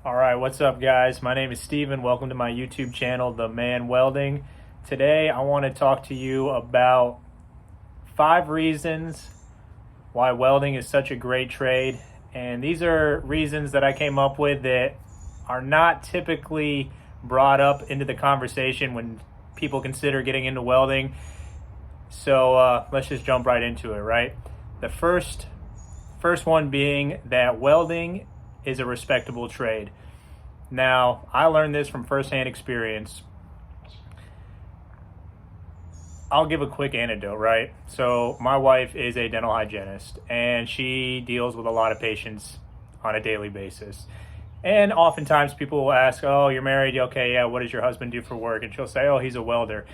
All right, what's up, guys? My name is Steven. Welcome to my YouTube channel, The Man Welding. Today, I want to talk to you about 5 reasons why welding is such a great trade. And these are reasons that I came up with that are not typically brought up into the conversation when people consider getting into welding. So let's just jump right into it, right? The first one being that welding is a respectable trade. Now, I learned this from firsthand experience. I'll give a quick anecdote, right? So my wife is a dental hygienist, and she deals with a lot of patients on a daily basis. And oftentimes people will ask, oh, you're married? Okay, yeah, what does your husband do for work? And she'll say, oh, he's a welder.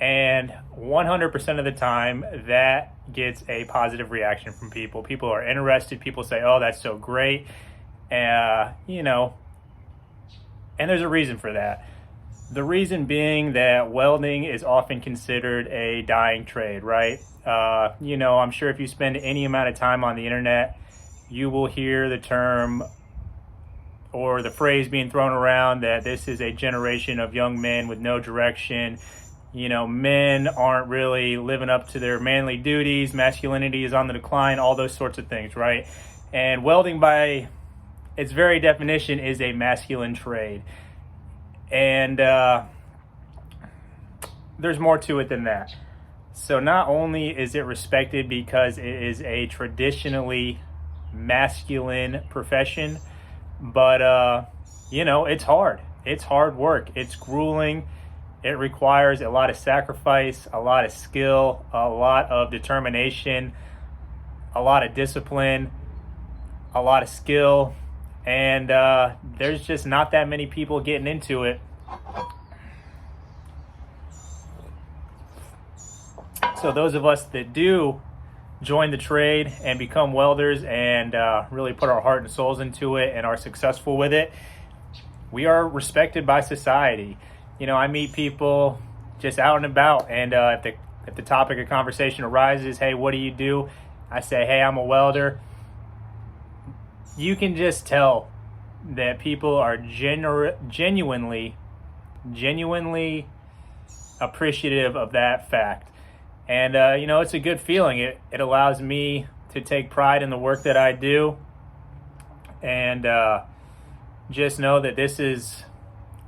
And 100% of the time, that gets a positive reaction from people. People are interested. People say, oh, that's so great. And there's a reason for that. The reason being that welding is often considered a dying trade, right? I'm sure if you spend any amount of time on the internet, you will hear the term or the phrase being thrown around that this is a generation of young men with no direction. Men aren't really living up to their manly duties. Masculinity is on the decline, all those sorts of things, right? And welding, by its very definition, is a masculine trade. And there's more to it than that. So not only is it respected because it is a traditionally masculine profession, but it's hard. It's hard work. It's grueling. It requires a lot of sacrifice, a lot of skill, a lot of determination, a lot of discipline, a lot of skill. And there's just not that many people getting into it. So those of us that do join the trade and become welders and really put our heart and souls into it and are successful with it, we are respected by society. I meet people just out and about, and if the topic of conversation arises, hey, what do you do? I say, hey, I'm a welder. You can just tell that people are genuinely appreciative of that fact. And, it's a good feeling. It allows me to take pride in the work that I do, and just know that this is,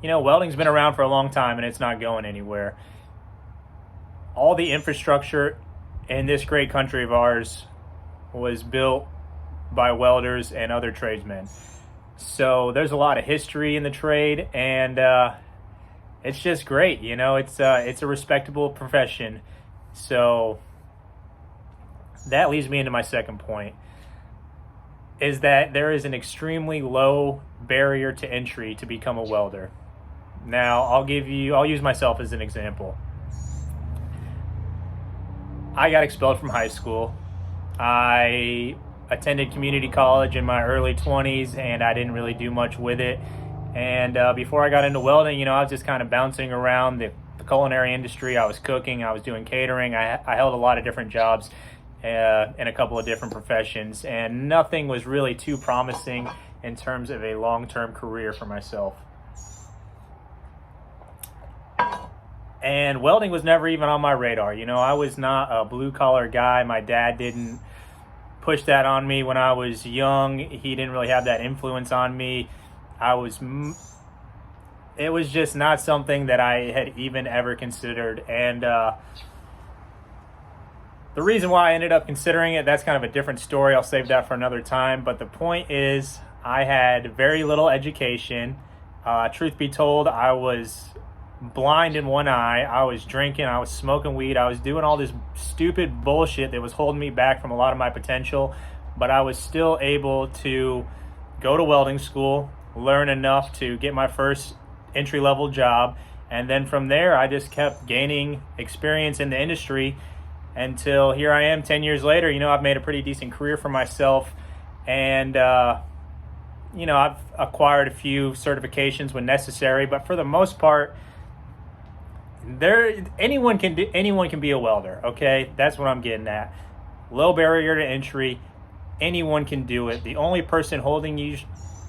welding's been around for a long time and it's not going anywhere. All the infrastructure in this great country of ours was built by welders and other tradesmen. So there's a lot of history in the trade, and it's just great. It's a respectable profession. So that leads me into my second point, is that there is an extremely low barrier to entry to become a welder. Now, I'll use myself as an example. I got expelled from high school. I attended community college in my early 20s, and I didn't really do much with it. And before I got into welding, I was just kind of bouncing around the culinary industry. I was cooking, I was doing catering. I held a lot of different jobs in a couple of different professions, and nothing was really too promising in terms of a long-term career for myself. And welding was never even on my radar. I was not a blue-collar guy. My dad didn't push that on me when I was young. He didn't really have that influence on me. It was just not something that I had even ever considered. And the reason why I ended up considering it, that's kind of a different story. I'll save that for another time. But the point is, I had very little education. Truth be told, I was blind in one eye. I was drinking, I was smoking weed, I was doing all this stupid bullshit that was holding me back from a lot of my potential. But I was still able to go to welding school, learn enough to get my first entry-level job, and then from there I just kept gaining experience in the industry until here I am 10 years later. I've made a pretty decent career for myself, and I've acquired a few certifications when necessary, but for the most part, anyone can be a welder. Okay, that's what I'm getting at. Low barrier to entry. Anyone can do it. The only person holding you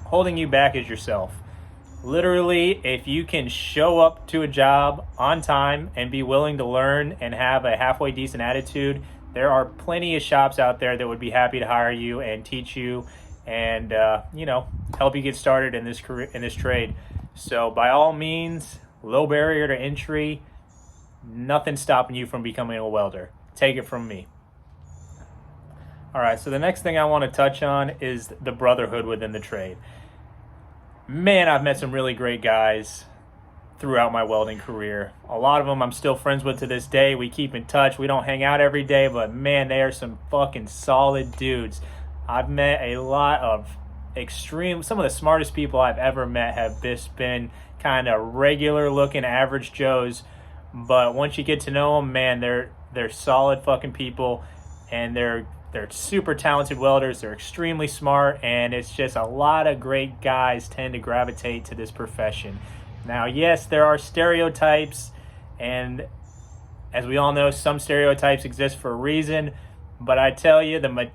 holding you back is yourself. Literally, if you can show up to a job on time and be willing to learn and have a halfway decent attitude, there are plenty of shops out there that would be happy to hire you and teach you and help you get started in this career, in this trade. So by all means, low barrier to entry, nothing stopping you from becoming a welder. Take it from me. All right, so the next thing I want to touch on is the brotherhood within the trade. Man, I've met some really great guys throughout my welding career. A lot of them I'm still friends with to this day. We keep in touch. We don't hang out every day, but man, they are some fucking solid dudes. I've met a lot of some of the smartest people I've ever met have just been kind of regular looking average Joes. But once you get to know them, man, they're solid fucking people, and they're super talented welders. They're extremely smart, and it's just a lot of great guys tend to gravitate to this profession. Now, yes, there are stereotypes, and as we all know, some stereotypes exist for a reason, but I tell you, the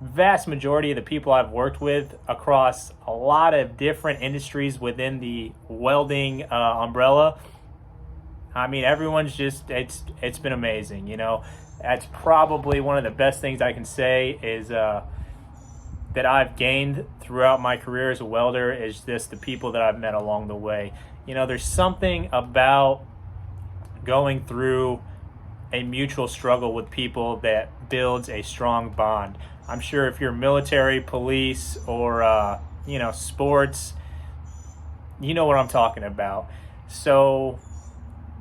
vast majority of the people I've worked with across a lot of different industries within the welding umbrella, I mean, everyone's just, it's been amazing, you know. That's probably one of the best things I can say is that I've gained throughout my career as a welder is just the people that I've met along the way. You know, there's something about going through a mutual struggle with people that builds a strong bond. I'm sure if you're military, police, or, sports, you know what I'm talking about. So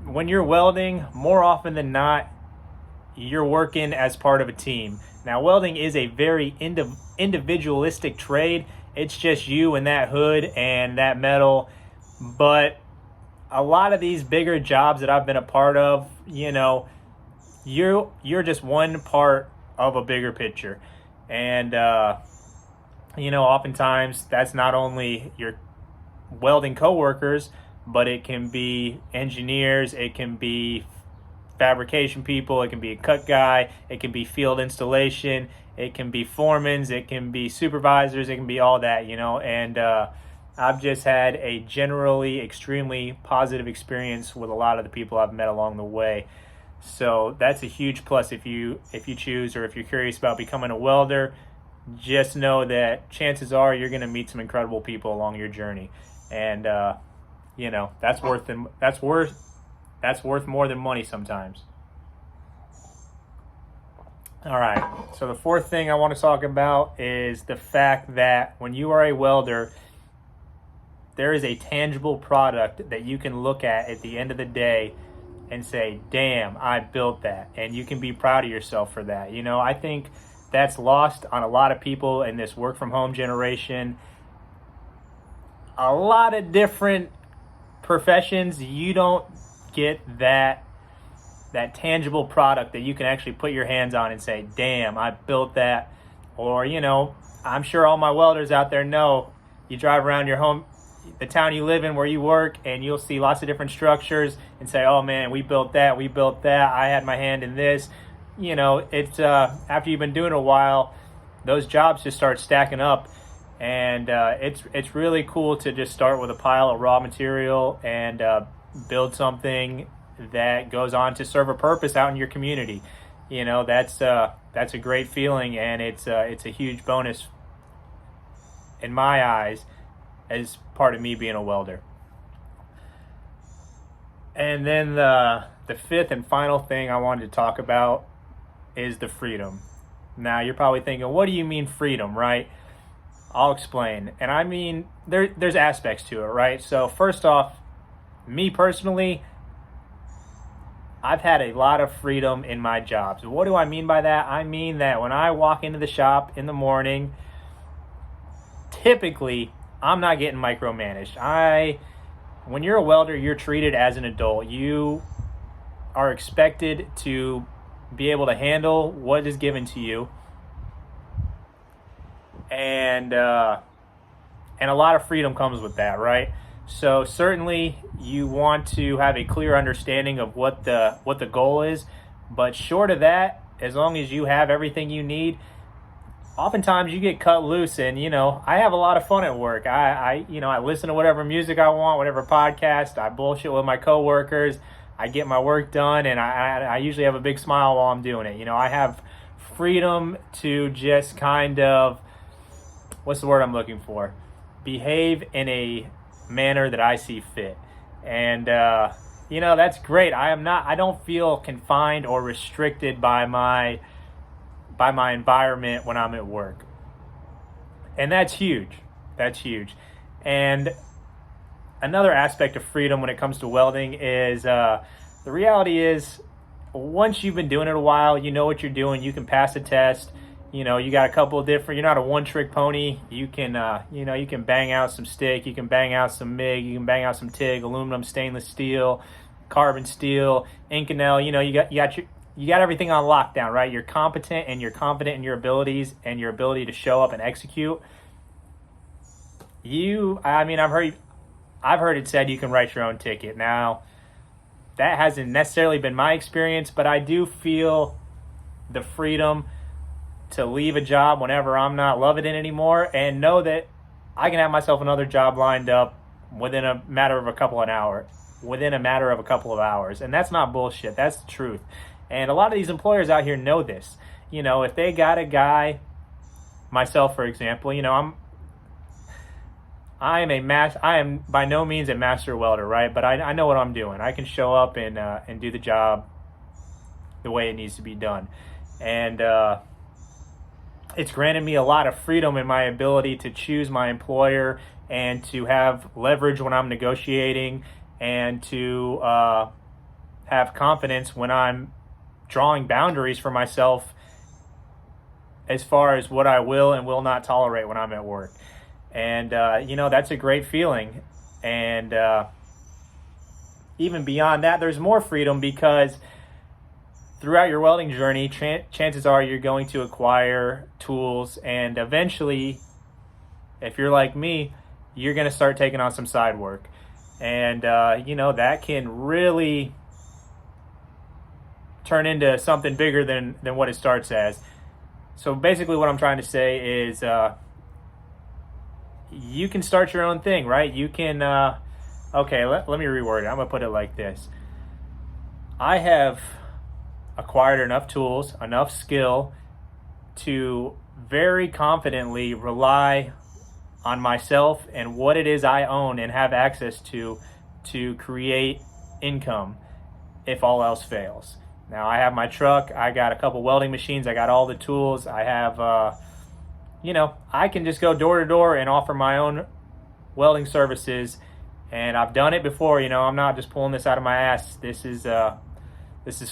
when you're welding, more often than not, you're working as part of a team. Now, welding is a very individualistic trade. It's just you and that hood and that metal. But a lot of these bigger jobs that I've been a part of, you know, you're just one part of a bigger picture. And, oftentimes that's not only your welding coworkers, but it can be engineers, it can be fabrication people, it can be a cut guy, it can be field installation, it can be foremans, it can be supervisors, it can be all that, and I've just had a generally extremely positive experience with a lot of the people I've met along the way. So that's a huge plus if you choose, or if you're curious about becoming a welder. Just know that chances are you're going to meet some incredible people along your journey, and that's worth more than money sometimes. All right, so the fourth thing I want to talk about is the fact that when you are a welder, there is a tangible product that you can look at the end of the day and say, damn, I built that. And you can be proud of yourself for that. I think that's lost on a lot of people in this work from home generation. A lot of different professions, you don't get that tangible product that you can actually put your hands on and say, damn, I built that. Or, I'm sure all my welders out there know, you drive around your home, the town you live in where you work, and you'll see lots of different structures and say, oh man, we built that, I had my hand in this. It's after you've been doing it a while, those jobs just start stacking up, and it's really cool to just start with a pile of raw material and build something that goes on to serve a purpose out in your community. That's a great feeling, and it's a huge bonus in my eyes as part of me being a welder. And then the fifth and final thing I wanted to talk about is the freedom. Now, you're probably thinking, what do you mean freedom, right? I'll explain. And I mean, there's aspects to it, right? So first off, me personally, I've had a lot of freedom in my jobs. What do I mean by that? I mean that when I walk into the shop in the morning, typically, I'm not getting micromanaged. When you're a welder, you're treated as an adult. You are expected to be able to handle what is given to you, and a lot of freedom comes with that, right? So certainly you want to have a clear understanding of what the goal is, but short of that, as long as you have everything you need, oftentimes you get cut loose, and I have a lot of fun at work. I listen to whatever music I want, whatever podcast. I bullshit with my coworkers. I get my work done, and I usually have a big smile while I'm doing it. I have freedom to just kind of, what's the word I'm looking for? Behave in a manner that I see fit. And, that's great. I don't feel confined or restricted by my environment when I'm at work. And that's huge. That's huge. And another aspect of freedom when it comes to welding is, the reality is, once you've been doing it a while, you know what you're doing, you can pass a test, you got a couple of different, you're not a one-trick pony, you can bang out some stick, you can bang out some MIG, you can bang out some TIG, aluminum, stainless steel, carbon steel, Inconel, you got everything on lockdown, right? You're competent and you're confident in your abilities and your ability to show up and execute. I've heard it said you can write your own ticket. Now, that hasn't necessarily been my experience, but I do feel the freedom to leave a job whenever I'm not loving it anymore and know that I can have myself another job lined up within a matter of a couple of hours. And that's not bullshit. That's the truth. And a lot of these employers out here know this. If they got a guy, myself, for example, I am by no means a master welder, right? But I know what I'm doing. I can show up and do the job the way it needs to be done. And it's granted me a lot of freedom in my ability to choose my employer and to have leverage when I'm negotiating and to have confidence when I'm drawing boundaries for myself as far as what I will and will not tolerate when I'm at work. And, that's a great feeling. And even beyond that, there's more freedom because throughout your welding journey, chances are you're going to acquire tools. And eventually, if you're like me, you're going to start taking on some side work. And, that can really turn into something bigger than what it starts as. So basically what I'm trying to say is, you can start your own thing, right? You can, let me reword it. I'm going to put it like this. I have acquired enough tools, enough skill to very confidently rely on myself and what it is I own and have access to create income if all else fails. Now, I have my truck. I got a couple welding machines. I got all the tools. I have, I can just go door to door and offer my own welding services. And I've done it before. I'm not just pulling this out of my ass. This is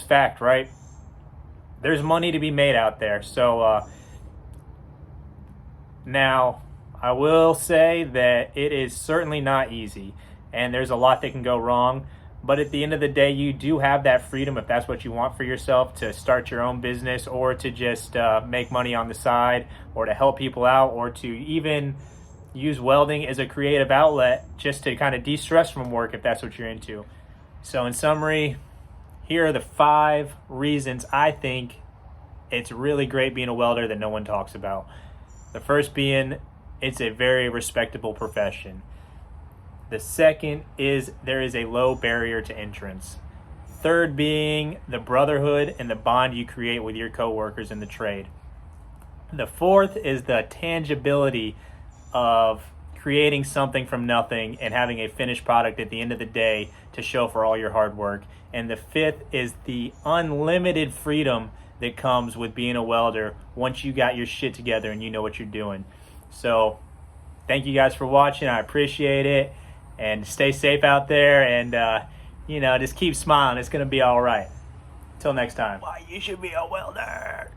fact, right? There's money to be made out there. So now, I will say that it is certainly not easy. And there's a lot that can go wrong. But at the end of the day, you do have that freedom, if that's what you want for yourself, to start your own business or to just make money on the side or to help people out or to even use welding as a creative outlet just to kind of de-stress from work if that's what you're into. So in summary, here are the 5 reasons I think it's really great being a welder that no one talks about. The first being, it's a very respectable profession. The second is there is a low barrier to entrance. Third being the brotherhood and the bond you create with your coworkers in the trade. The fourth is the tangibility of creating something from nothing and having a finished product at the end of the day to show for all your hard work. And the fifth is the unlimited freedom that comes with being a welder once you got your shit together and you know what you're doing. So thank you guys for watching. I appreciate it. And stay safe out there and, just keep smiling. It's going to be all right. Until next time. Why you should be a welder.